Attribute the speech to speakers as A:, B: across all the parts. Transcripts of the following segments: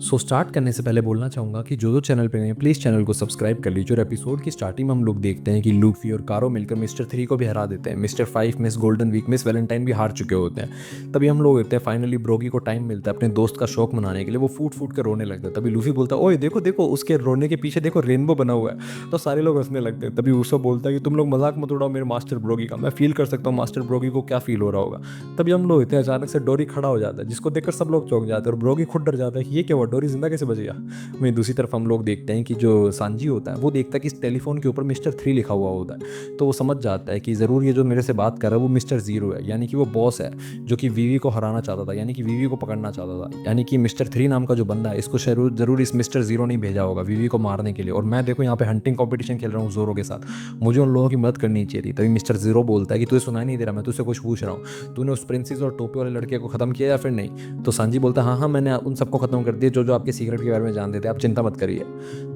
A: Start करने से पहले बोलना चाहूँगा कि जो चैनल पे हैं प्लीज़ चैनल को सब्सक्राइब कर लीजिए। और एपिसोड की स्टार्टिंग में हम लोग देखते हैं कि लूफी और कारो मिलकर मिस्टर 3 को भी हरा देते हैं। Mister 5, miss golden week, miss Valentine भी हार चुके होते हैं। तभी हम लोग होते हैं फाइनली ब्रोगी को टाइम मिलता है अपने दोस्त का शौक मनाने के लिए। वो फूट फूट कर रोने लगता है। तभी लूफी बोलता है, ओए देखो देखो उसके रोने के पीछे देखो रेनबो बना हुआ है। तो सारे लोग हंसने लगते हैं। तभी उसो बोलता है कि तुम लोग मजाक मत उड़ाओ मेरे मास्टर ब्रोगी का, मैं फील कर सकता हूँ मास्टर ब्रोगी को क्या फील हो रहा होगा। तभी हम लोग होते हैं अचानक से डोरी खड़ा हो जाता है, जिसको देखकर सब लोग चौंक जाते हैं और ब्रोगी खुद डर जाता है कि ये क्या हुआ, डोरी जिंदा कैसे बच गया। वहीं दूसरी तरफ हम लोग देखते हैं कि जो सांजी होता है वो देखता है कि इस टेलीफोन के ऊपर मिस्टर 3 लिखा हुआ होता है। तो वो समझ जाता है कि ज़रूर ये जो मेरे से बात कर रहा है वो मिस्टर 0 है, यानी कि वो बॉस है जो कि वीवी को हराना चाहता था, यानी कि वीवी को पकड़ना चाहता था। यानी कि मिस्टर 3 नाम का जो बंदा है इसको जरूर जरूर इस मिस्टर 0 ने भेजा होगा वीवी को मारने के लिए। और मैं देखो यहाँ पे हंटिंग कंपटीशन खेल रहा हूँ जोरो के साथ, मुझे उन लोगों की मदद करनी चाहिए थी। तभी मिस्टर 0 बोलता है कि तुझे सुनाई नहीं दे रहा, मैं तुझसे कुछ पूछ रहा हूँ, तूने उस प्रिंसेस और टोपी वाले लड़के को खत्म किया या फिर नहीं। तो सांजी बोलता है हाँ हाँ मैंने उन सबको खत्म कर दिया जो जो आपके सीक्रेट के बारे में जानते थे, आप चिंता मत करिए।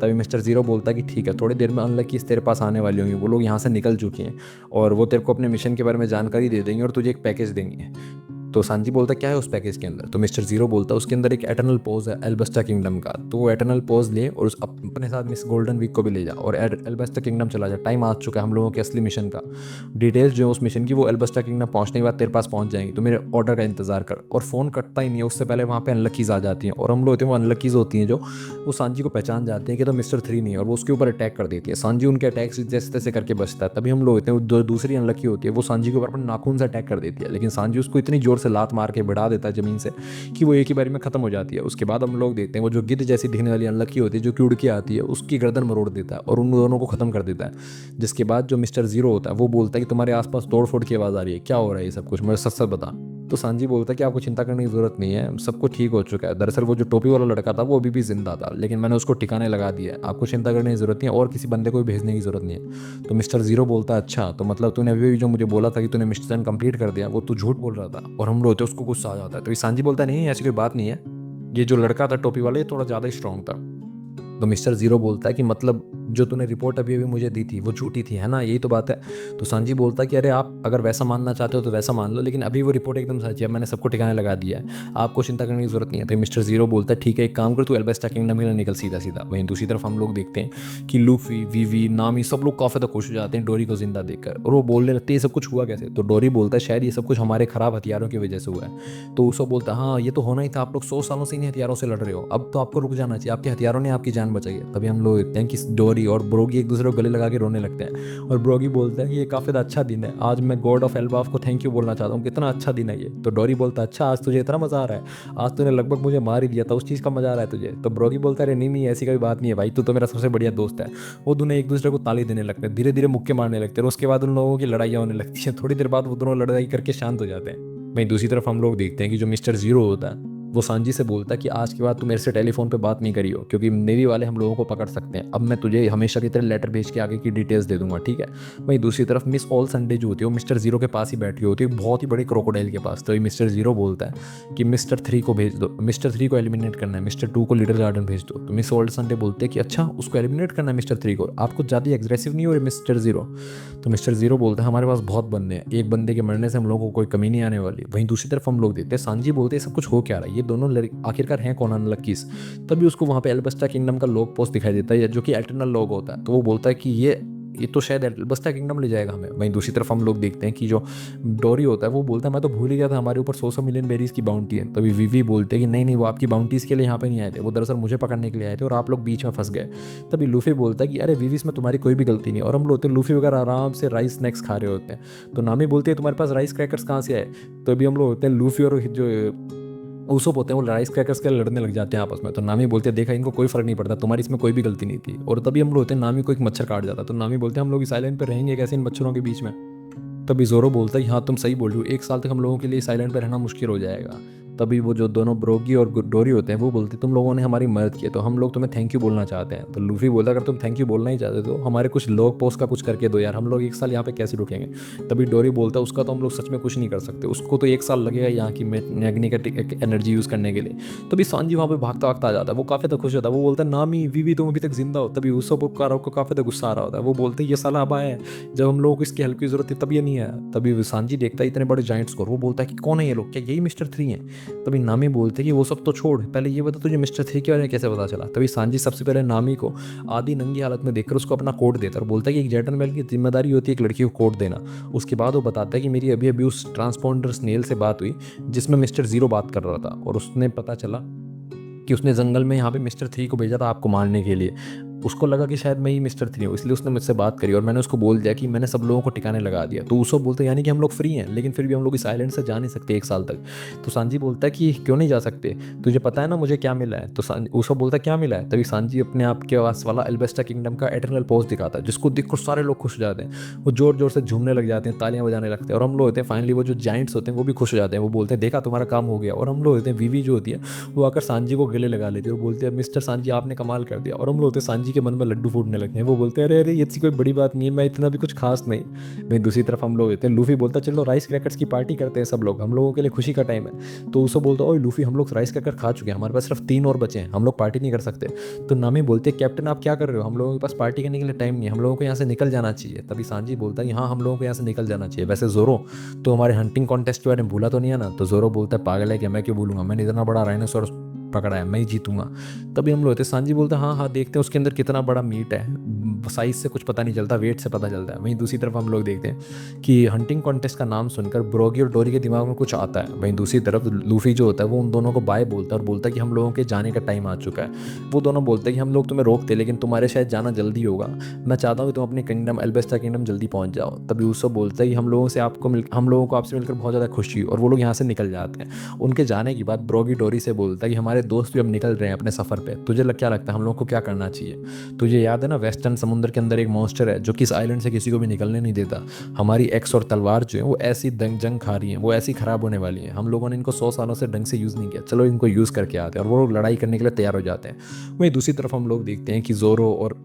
A: तभी मिस्टर 0 बोलता है कि ठीक है, थोड़ी देर में अनलकीज तेरे पास आने वाली होंगी, वो लोग यहाँ से निकल चुके हैं और वो तेरे को अपने मिशन के बारे में जानकारी दे देंगे और तुझे एक पैकेज देंगे। तो सांजी बोलता क्या है उस पैकेज के अंदर। तो मिस्टर 0 बोलता उसके अंदर एक एटर्नल पोज है एल्बस्टा किंगडम का, तो वो एटर्नल पोज ले और उस अपने साथ मिस गोल्डन वीक को भी ले जा और एल्बस्टा किंगडम चला जा। टाइम आ चुका है हम लोगों के असली मिशन का। डिटेल्स जो है उस मिशन की वो एल्बस्टा किंगडम पहुंचने के बाद तेरे पास पहुंच जाएंगी, तो मेरे ऑर्डर का इंतजार कर। और फोन कटता ही नहीं है, उससे पहले वहाँ पे अनलकीज आ जाती हैं और हम लोग होते हैं वो अनलकीज होती हैं जो वो सांजी को पहचान जाते हैं कि तो मिस्टर 3 नहीं है और वो उसके ऊपर अटैक कर देती है। सांजी उनके अटैक से जैसे तैसे करके बचता है। तभी हम लोग होते हैं जो दूसरी अनलकी होती है वो सांजी के ऊपर अपने नाखून से अटैक कर देती है, लेकिन सांजी उसको इतनी जोर से लात मार के बढ़ा देता है जमीन से कि वो एक ही बारी में खत्म हो जाती है। उसके बाद हम लोग देखते हैं वो जो गिद्ध जैसी दिखने वाली अनलकी होती है जो कि उड़ के आती है, उसकी गर्दन मरोड़ देता है और उन दोनों को खत्म कर देता है। जिसके बाद जो मिस्टर 0 होता है वो बोलता है कि तुम्हारे आसपास तोड़ फोड़ की आवाज़ आ रही है, क्या हो रहा है ये सब कुछ, मुझे सच सच बता। तो सांजी बोलता है कि आपको चिंता करने की जरूरत नहीं है, सब कुछ ठीक हो चुका है। दरअसल वो जो टोपी वाला लड़का था वो अभी भी जिंदा था, लेकिन मैंने उसको ठिकाने लगा दिया है, आपको चिंता करने की जरूरत नहीं है और किसी बंदे को भी भेजने की जरूरत नहीं है। तो मिस्टर 0 बोलता है अच्छा, तो मतलब तूने अभी भी जो मुझे बोला था कि तूने मिशन कंप्लीट कर दिया वो तू झूठ बोल रहा था। और हम रोते उसको गुस्सा आ जाता है। तो ये सांजी बोलता नहीं ऐसी कोई बात नहीं है, ये जो लड़का था टोपी वाले थोड़ा ज़्यादा ही स्ट्रांग था। तो मिस्टर 0 बोलता है कि मतलब जो तूने रिपोर्ट अभी अभी मुझे दी थी वो झूठी थी है ना, यही तो बात है। तो सांजी बोलता है कि अरे आप अगर वैसा मानना चाहते हो तो वैसा मान लो, लेकिन अभी वो रिपोर्ट एकदम सच है, मैंने सबको ठिकाने लगा दिया है, आपको चिंता करने की जरूरत नहीं है। तो मिस्टर 0 बोलता है ठीक है, एक काम कर तू एल्बेस्टा किंगडम के लिए निकल सीधा सीधा। वहीं दूसरी तरफ हम लोग देखते हैं कि लूफी, वीवी, नामी सब लोग काफ़ी तक खुश हो जाते हैं डोरी को जिंदा देखकर और वो बोलने लगते हैं ये सब कुछ हुआ कैसे। तो डोरी बोलता है शायद ये सब कुछ हमारे खराब हथियारों की वजह से हुआ है। तो उसको बोलता है हाँ ये तो होना ही था, आप लोग 100 सालों से इन हथियारों से लड़ रहे हो, अब तो आपको रुक जाना चाहिए, आपके हथियारों ने आपकी जान बचाई है। तभी हम लोग देखते हैं कि डोरी और ब्रोगी एक दूसरे को गले लगा के रोने लगते हैं और ब्रोगी बोलते हैं कि ये काफ़ी अच्छा दिन है, आज मैं गॉड ऑफ एल्बाफ को थैंक यू बोलना चाहता हूँ, कितना अच्छा दिन है ये। तो डोरी बोलता है अच्छा आज तुझे इतना मजा आ रहा है, आज तूने लगभग मुझे मार ही दिया था, उस चीज़ का मजा आ रहा है तुझे। तो ब्रोगी बोलता है अरे नहीं नहीं ऐसी कोई बात नहीं है भाई, तू तो मेरा सबसे बढ़िया दोस्त है। वो दोनों एक दूसरे को ताली देने लगते हैं, धीरे धीरे मुक्के मारने लगते हैं और उसके बाद उन लोगों की लड़ाइयाँ होने लगती है। थोड़ी देर बाद वो दोनों लड़ाई करके शांत हो जाते हैं। वहीं दूसरी तरफ हम लोग देखते हैं कि जो मिस्टर 0 होता है वो सांजी से बोलता है कि आज के बाद तू मेरे से टेलीफोन पे बात नहीं करियो, क्योंकि नेवी वाले हम लोगों को पकड़ सकते हैं। अब मैं तुझे हमेशा की तरह लेटर भेज के आगे की डिटेल्स दे दूंगा, ठीक है। वहीं दूसरी तरफ मिस ऑल संडे जो होती है वो मिस्टर 0 के पास ही बैठी होती है, बहुत ही बड़ी क्रोकोडाइल के पास। तो ये मिस्टर 0 बोलता है कि मिस्टर 3 को भेज दो, मिस्टर 3 को एलिमिनेट करना है, मिस्टर 2 को लीडर गार्डन भेज दो। तो मिस ऑल संडे बोलते हैं कि अच्छा उसको एलिमिनेट करना है मिस्टर 3 को, आपको ज़्यादा एग्रेसिव नहीं हो रहे मिस्टर 0। तो मिस्टर 0 बोलता है हमारे पास बहुत बंदे हैं, एक बंदे के मरने से हम लोगों को कोई कमी नहीं आने वाली। वहीं दूसरी तरफ हम लोग देखते हैं सांजी बोलते हैं सब कुछ हो क्या रहा है, ये दोनों आखिरकार हैं कौन अनलकीज। तभी उसको वहाँ पे एल्बस्टा किंगडम का लॉग पोस्ट दिखाई देता है जो कि एटर्नल लॉग होता है। तो वो बोलता है कि ये तो शायद एल्बस्टा किंगडम ले जाएगा हमें। वहीं दूसरी तरफ हम लोग देखते हैं कि जो डोरी होता है वो बोलता है मैं तो भूल ही गया था हमारे ऊपर 100 मिलियन बेरीज की बाउंटी है। तभी वीवी बोलते हैं कि नहीं नहीं वो आपकी बाउंटीज़ के लिए यहाँ पे नहीं आए थे, वो दरअसल मुझे पकड़ने के लिए आए थे और आप लोग बीच में फंस गए। तभी लूफी बोलता है कि अरे वीवी इसमें तुम्हारी कोई भी गलती नहीं, और हम लोग तो लूफी वगैरह आराम से राइस स्नैक्स खा रहे होते हैं। तो नामी बोलती है तुम्हारे पास राइस क्रैकर्स कहाँ से आए। तो अभी हम लोग होते हैं लूफी और जो ऊसोप होते हैं वो राइस क्रैकर्स के लड़ने लग जाते हैं आपस में। तो नामी बोलते हैं देखा इनको कोई फर्क नहीं पड़ता, तुम्हारी इसमें कोई भी गलती नहीं थी। और तभी हम लोग होते हैं नामी को एक मच्छर काट जाता है। तो नामी बोलते हैं हम लोग इस आइलैंड पर रहेंगे कैसे इन मच्छरों के बीच में। तभी जोरो बोलता है कि हाँ तुम सही बोल रहे हो, एक साल तक हम लोगों के लिए इस आइलैंड पर रहना मुश्किल हो जाएगा। तभी वो जो दोनों ब्रोगी और डोरी होते हैं वो बोलते हैं तुम लोगों ने हमारी मदद की है तो हम लोग तुम्हें थैंक यू बोलना चाहते हैं। तो लूफी बोलता अगर तुम थैंक यू बोलना ही चाहते तो हमारे कुछ लोग पोस्ट का कुछ करके दो यार, हम लोग एक साल यहाँ पे कैसे रुकेंगे। तभी डोरी बोलता है उसका तो हम लोग सच में कुछ नहीं कर सकते, उसको तो एक साल लगेगा यहाँ की मैग्नेटिक एनर्जी यूज़ करने के लिए। तभी सांजी वहाँ पे भागता भागता आ जाता है, वो काफ़ी तक खुश होता है, वो बोलता है नामी वीवी तुम अभी तक जिंदा हो। तभी उस उपकारों को काफ़ी तक गुस्सा आ रहा होता है, वो बोलते हैं ये साला अब आया है जब हम लोगों को इसकी हेल्प की जरूरत थी तब ये नहीं आया। तभी सांजी देखता है इतने बड़े जाइंट्स को, वो बोलता है कि कौन है ये लोग, क्या यही मिस्टर 3 है। तभी नामी बोलते कि वो सब तो छोड़, पहले ये बता तुझे मिस्टर थ्री के बारे में कैसे पता चला। तभी सांजी सबसे पहले नामी को आधी नंगी हालत में देखकर उसको अपना कोड देता है और बोलता है कि एक जेंटलमैन की जिम्मेदारी होती है एक लड़की को कोड देना। उसके बाद वो बताता है कि मेरी अभी अभी उस ट्रांसपोंडर स्नेल से बात हुई जिसमें मिस्टर ज़ीरो बात कर रहा था, और उसने पता चला कि उसने जंगल में यहाँ पे मिस्टर थ्री को भेजा था आपको मारने के लिए। उसको लगा कि शायद मैं ही मिस्टर थ्री हूँ, इसलिए उसने मुझसे बात करी और मैंने उसको बोल दिया कि मैंने सब लोगों को ठिकाने लगा दिया। तो उसको बोलते यानी कि हम लोग फ्री हैं, लेकिन फिर भी हम लोग इस आइलैंड से जा नहीं सकते 1 साल तक। तो सांजी बोलता है कि क्यों नहीं जा सकते, तुझे पता है ना मुझे क्या मिला है। तो उसको बोलता है क्या मिला है। तभी सांजी अपने आप के पास वाला एल्बेस्टा किंगडम का एटर्नल पोस्ट दिखाता है, जिसको देखकर सारे लोग खुश हो जाते हैं। वो जोर जोर से झूमने लग जाते हैं, तालियां बजाने लगते हैं, और हम लोग होते हैं फाइनली वो जो जाइंट्स होते हैं वो भी खुश हो जाते हैं। वो बोलते हैं देखा तुम्हारा काम हो गया। और हम लोग होते हैं वीवी जो होती है वो आकर सांजी को गले लगा लेती है और बोलते हैं मिस्टर सांजी आपने कमाल कर दिया। और हम लोग होते हैं सांजी के मन में लड्डू फूटने लगते हैं। वो बोलते हैं अरे अरे ये कोई बड़ी बात नहीं है, मैं इतना भी कुछ खास नहीं। वहीं दूसरी तरफ हम लोग होते हैं लूफी बोलता है चलो राइस क्रैकर्स की पार्टी करते हैं सब लोग, हम लोगों के लिए खुशी का टाइम है। तो उसको बोलता है ओए लूफी हम लोग राइस क्रैकर खा चुके हैं, हमारे पास सिर्फ 3 और बचे हैं, हम लोग पार्टी नहीं कर सकते। तो नामी बोलते हैं कैप्टन आप क्या कर रहे हो, हम लोगों के पास पार्टी करने के लिए टाइम नहीं है, हम लोगों को यहाँ से निकल जाना चाहिए। तभी सांजी बोलता है हाँ हम लोगों को यहाँ से निकल जाना चाहिए। वैसे जोरो तो हमारे हंटिंग कॉन्टेस्ट के बारे में भूला तो नहीं है ना। तो जोरो बोलता है पागल है कि मैं क्यों भूलूंगा, मैंने इतना बड़ा राइनोसोरस पकड़ा है, मैं ही जीतूंगा। तभी हम लोग होते सांजी बोलते हैं हाँ हाँ देखते हैं उसके अंदर कितना बड़ा मीट है, साइज से कुछ पता नहीं चलता, वेट से पता चलता है। वहीं दूसरी तरफ हम लोग देखते हैं कि हंटिंग कॉन्टेस्ट का नाम सुनकर ब्रोगी और डोरी के दिमाग में कुछ आता है। वहीं दूसरी तरफ लूफी जो होता है वो उन दोनों को बाय बोलता है और बोलता है कि हम लोगों के जाने का टाइम आ चुका है। वो दोनों बोलते हैं कि हम लोग तुम्हें रोकते लेकिन तुम्हारे शायद जाना जल्दी होगा, मैं चाहता हूँ कि तुम अपने किंगडम एल्बेस्टा किंगडम जल्दी पहुँच जाओ। तभी उसको बोलता है कि हम लोगों को आपसे मिलकर बहुत ज़्यादा खुशी हुई, और वो लोग यहाँ से निकल जाते हैं। उनके जाने के बाद ब्रोगी डोरी से बोलता है कि हमारे दोस्त भी अब निकल रहे हैं अपने सफ़र पे, तुझे क्या लगता है हम लोग को क्या करना चाहिए। तुझे याद है ना वेस्टर्न समुद्र के अंदर एक मॉन्स्टर है जो कि इस आइलैंड से किसी को भी निकलने नहीं देता। हमारी एक्स और तलवार जो है वो ऐसी जंग खा रही हैं, वो ऐसी ख़राब होने वाली है, हम लोगों ने इनको 100 सालों से ढंग से यूज़ नहीं किया, चलो इनको यूज़ करके आते हैं। और वो लोग लड़ाई करने के लिए तैयार हो जाते हैं। वहीं दूसरी तरफ हम लोग देखते हैं कि जोरो और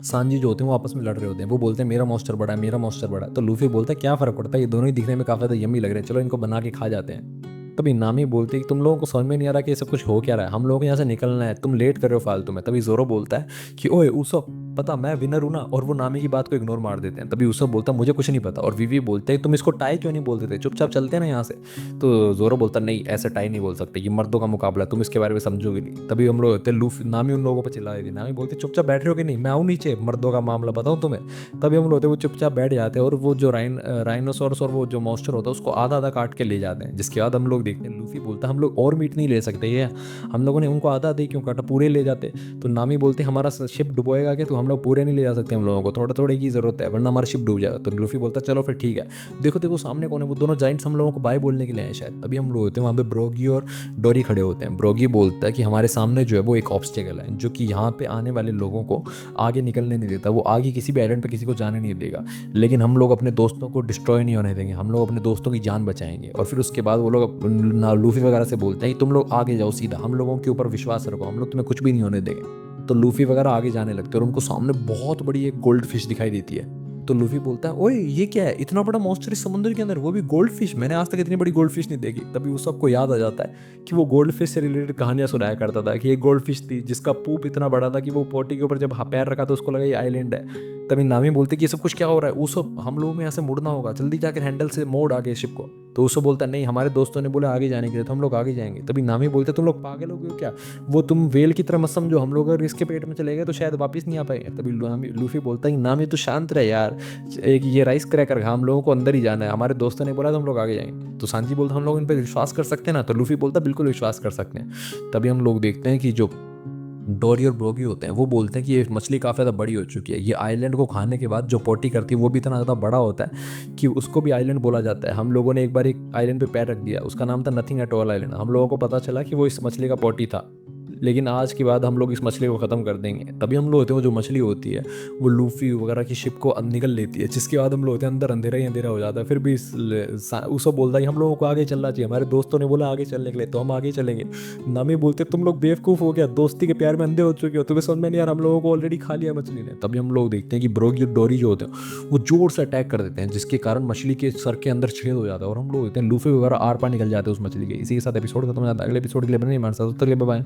A: सांजी जो होते हैं वो आपस में लड़ रहे होते हैं। वो बोलते हैं मेरा मॉन्स्टर बड़ा है, मेरा मॉन्स्टर बड़ा है। तो लूफी बोलता है क्या फ़र्क पड़ता है, ये दोनों ही दिखने में काफ़ी ज़्यादा यम्मी लग रहे हैं, चलो इनको बना के खा जाते हैं। तभी नामी बोलती है कि तुम लोगों को समझ में नहीं आ रहा कि ये सब कुछ हो क्या रहा है, हम लोगों को यहाँ से निकलना है, तुम लेट कर रहे हो फालतू में। तभी जोरो बोलता है कि ओए उसो पता मैं विनर हूँ ना, और वो नामी की बात को इग्नोर मार देते हैं। तभी उसो बोलता है मुझे कुछ नहीं पता। और वीवी बोलते हैं तुम इसको टाई क्यों नहीं बोल देते, चुपचाप चलते हैं ना यहाँ से। तो जोरो बोलता नहीं ऐसे टाई नहीं बोल सकते, ये मर्दों का मुकाबला, तुम इसके बारे में समझोगे नहीं। तभी हम लोग होते हैं लूफी नामी उन लोगों पर चिल्ला देती है। नामी बोलते चुपचाप बैठ रहे हो कि नहीं, मैं आऊँ नीचे, मर्दों का मामला बताऊँ तुम्हें। तभी हम लोग होते हैं वो चुपचाप बैठ जाते हैं और वो जो राइनोसोरस और वो जो मॉन्स्टर होता है उसको आधा आधा काट के ले जाते हैं। जिसके बाद हम लोग देखते हैं लूफी बोलता है हम लोग और मीट नहीं ले सकते, ये हम लोगों ने उनको आधा आधा क्यों काटा, पूरे ले जाते। तो नामी बोलते हमारा शिप डुबोएगा कि तो हम लोग पूरे नहीं ले जा सकते, हम लोगों को थोड़ा थोड़े की जरूरत है वरना हमारा शिप डूब जाएगा। तो लूफी बोलता है चलो फिर ठीक है। देखो देखो सामने कौन है, वो दोनों जाइंट्स हम लोगों को बाय बोलने के लिए आए शायद। अभी हम लोग होते हैं वहाँ पे ब्रोगी और डोरी खड़े होते हैं। ब्रोगी बोलता है कि हमारे सामने जो है वो एक ऑब्स्टेकल है जो कि यहाँ पे आने वाले लोगों को आगे निकलने नहीं देता, वो आगे किसी भी आइलैंड पे किसी को जाने नहीं देगा, लेकिन हम लोग अपने दोस्तों को डिस्ट्रॉय नहीं होने देंगे, हम लोग अपने दोस्तों की जान बचाएंगे। और फिर उसके बाद वो लोग लूफी वगैरह से बोलते हैं कि तुम लोग आगे जाओ सीधा, हम लोगों के ऊपर विश्वास रखो, हम लोग तुम्हें कुछ भी नहीं होने देंगे। तो लूफी वगैरह आगे जाने लगते हैं और उनको सामने बहुत बड़ी एक गोल्ड फिश दिखाई देती है। तो लूफी बोलता है ओए ये क्या है, इतना बड़ा मॉन्स्टर इस समुद्र के अंदर, वो भी गोल्ड फिश, मैंने आज तक इतनी बड़ी गोल्ड फिश नहीं देखी। तभी उस सबको याद आ जाता है कि वो गोल्ड फिश से रिलेटेड कहानियां सुनाया करता था कि एक गोल्ड फिश थी जिसका पूप इतना बड़ा था कि वो पोटी के ऊपर जब पैर रखा तो उसको लगा ये आइलैंड है। तभी नामी बोलती कि ये सब कुछ क्या हो रहा है, उसो हम लोगों में यहाँ से मुड़ना होगा, जल्दी जाकर हैंडल से मोड़ आगे शिप को। तो उसो बोलता नहीं हमारे दोस्तों ने बोला आगे जाने के लिए तो हम लोग आगे जाएंगे। तभी नामी बोलते तुम लोग पागल हो गए क्या, वो तुम वेल की तरह मत समझो, हम लोग अगर इसके पेट में चले गए तो शायद वापस नहीं आ पाएंगे। तभी लूफी बोलता है नामी तो शांत रहे यार, एक ये राइस क्रैकर हम लोगों को अंदर ही जाना है, हमारे दोस्तों ने बोला तो हम लोग आगे जाएंगे। तो सांजी बोलता हम लोग इन पर विश्वास कर सकते हैं ना। तो लूफी बोलता बिल्कुल विश्वास कर सकते हैं। तभी हम लोग देखते हैं कि जो डोरी और ब्रोगी होते हैं वो बोलते हैं कि ये मछली काफ़ी ज़्यादा बड़ी हो चुकी है, ये आइलैंड को खाने के बाद जो पोटी करती है वो भी इतना ज़्यादा बड़ा होता है कि उसको भी आइलैंड बोला जाता है। हम लोगों ने एक बार एक आइलैंड पे पैर रख दिया, उसका नाम था नथिंग एट ऑल आइलैंड, हम लोगों को पता चला कि वो इस मछली का पोटी था, लेकिन आज के बाद हम लोग इस मछली को ख़त्म कर देंगे। तभी हम लोग होते हैं वो जो मछली होती है वो लूफी वगैरह की शिप को निकल लेती है, जिसके बाद हम लोग होते हैं अंदर अंधेरा ही अंधेरा हो जाता है। फिर भी उसको बोलता है हम लोगों को आगे चलना चाहिए, हमारे दोस्तों ने बोला आगे चलने के लिए तो हम आगे चलेंगे। नामी बोलते तुम लोग बेवकूफ़ हो गया, दोस्ती के प्यार में अंधे हो चुके हो, तुम्हें समझ में नहीं यार हम लोगों को ऑलरेडी खा लिया मछली ने। तभी हम लोग देखते हैं कि ब्रोगी और डोरी जो होते हैं वो जोर से अटैक कर देते हैं, जिसके कारण मछली के सर के अंदर छेद हो जाता है और हम लोग होते हैं लूफी वगैरह आर पार निकल जाते हैं उस मछली के। इसी के साथ एपिसोड खत्म हो जाता है। अगले एपिसोड के लिए बने नहीं मार सकते, तब तक के लिए बाय।